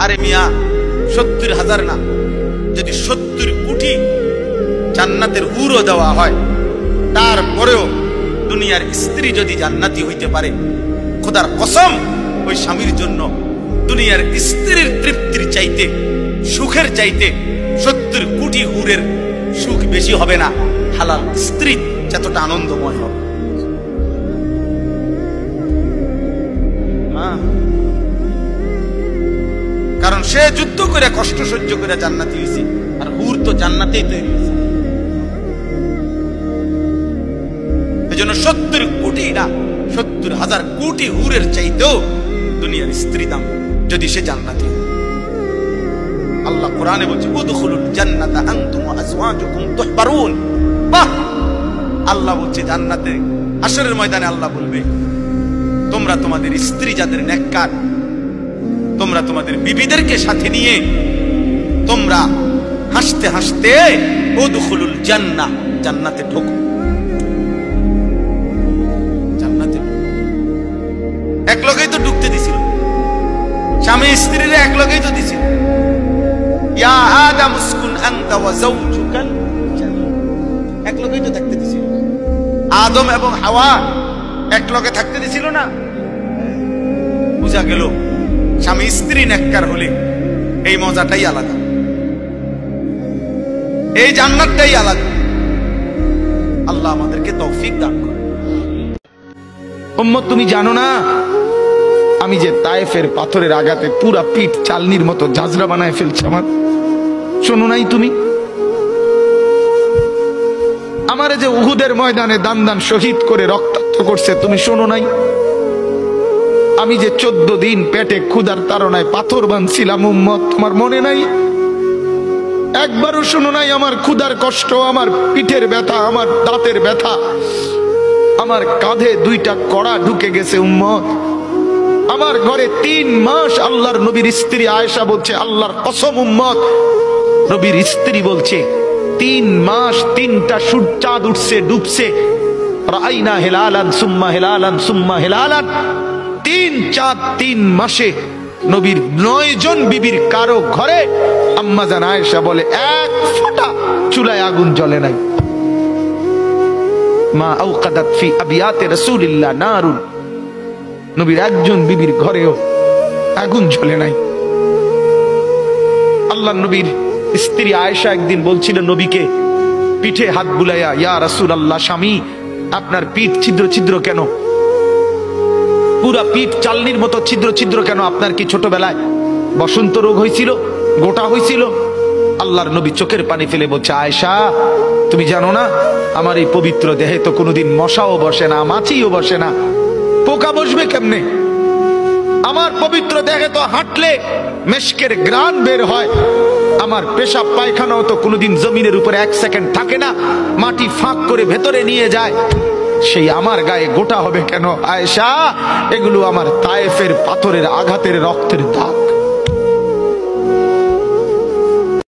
আরে মিয়া 70,000 না, যদি 70 কোটি জান্নাতের হুরও দেওয়া হয়, তারপরেও দুনিয়ার স্ত্রী যদি জান্নাতি হইতে পারে, খোদার কসম ওই স্বামীর জন্য দুনিয়ার স্ত্রীর তৃপ্তির চাইতে, সুখের চাইতে 70 কোটি হুরের সুখ বেশি হবে না। হালাল স্ত্রী যতটা আনন্দময় হবে। কারণ সে যুদ্ধ করে কষ্ট সহ্য করে জান্নাতি হয়েছে, আর হুর তো জান্নাতেই তৈরি হয়েছে। এজন্য 70 কোটি না, 70,000 কোটি হুরের চাইতেও দুনিয়ার স্ত্রী দাম, যদি সে জান্নাতি। আল্লাহ কোরআনে বলছে উদখুলুল জান্নাতা আনতুম ওয়া আজওয়াজুকুম তুহবারুন। বাহ, আল্লাহ বলছে জান্নাতে হাশরের ময়দানে আল্লাহ বলবে, তোমরা তোমাদের স্ত্রী যাদের নেককার, তোমরা তোমাদের বিবিদেরকে সাথে নিয়ে তোমরা হাসতে হাসতে উদখুলুল জান্নাহ, জান্নাতে ঢোকো। জান্নাতে এক লগেই তো ঢুকতে দিছিল, স্বামী স্ত্রীরা এক লগেই তো দিছিল। ইয়া আদম উসকুন আনতা ওয়া যাওজুকাল জান্নাহ, এক লগেই তো থাকতে দিছিল। আদম এবং হাওয়া এক লগে থাকতে দিছিল না? বুঝা গেল স্বামী স্ত্রী নেককার হলে এই মজাটাই আলাদা, এই জান্নাতটাই আলাদা। আল্লাহ আমাদেরকে তৌফিক দান করে। উম্মত, তুমি জানো না আমি যে তায়েফের পাথরের আঘাতে পুরা পিঠ চালনির মতো ঝাঁঝরা বানায় ফেলছে আমার? শোনো নাই তুমি? আমারে যে উহুদের ময়দানে দান দান শহীদ করে রক্তাক্ত করছে, তুমি শোনো নাই? আমি যে 14 দিন পেটে ক্ষুধার তাড়নায় পাথর বাঁধছিলাম, উম্মত, তোমার মনে নাই? একবারও শোনো নাই আমার ক্ষুধার কষ্ট, আমার পিঠের ব্যথা, আমার দাঁতের ব্যথা, আমার কাঁধে 2টা কড়া ঢুকে গেছে? উম্মত, আমার ঘরে 3 মাস আল্লাহর নবীর স্ত্রী আয়েশা বলছে, আল্লাহর কসম উম্মত, নবীর স্ত্রী বলছে 3 মাস 3টা চাঁদ উঠছে ডুবছে, রাইনা হেলালান সুম্মা হেলালান সুম্মা হেলালান, 3 চাঁদ 3 মাসে নবীর 9 জন বিবির কারো ঘরে আম্মা জান আয়েশা বলে 1 ফোঁটা চুলায় আগুন জ্বলে নাই। মা আওকাদাত ফি আবিয়াতে রাসূলিল্লাহ নারুন, নবীর একজন বিবির ঘরেও আগুন জ্বলে নাই। আল্লাহ নবীর স্ত্রী আয়েশা একদিন বলছিল নবীকে পিঠে হাত বুলাইয়া, ইয়া রাসূলুল্লাহ, স্বামী আপনার পিঠ ছিদ্র ছিদ্র কেন? পুরা পিঠ চালনির মতো ছিদ্র ছিদ্র কেন? আপনার কি ছোটবেলায় বসন্ত রোগ হয়েছিল, গোটা হয়েছিল? আল্লাহর নবী চোখের পানি ফেলে বলছে, আয়েশা তুমি জানো না আমার এই পবিত্র দেহে তো কোনোদিন মশাও বসে না, মাছিও বসে না, পোকা বসবে কেমনে? আমার পবিত্র দেহে তো হাঁটলে মেশকের গ্রান বের হয়, আমার পেশাব পায়খানাও তো কোনোদিন জমিনের উপরে 1 সেকেন্ড থাকে না, মাটি ফাঁক করে ভেতরে নিয়ে যায়, সেই আমার গায়ে গোটা হবে কেন? আয়েশা, এগুলো আমার তায়েফের পাথরের আঘাতের রক্তের দাগ।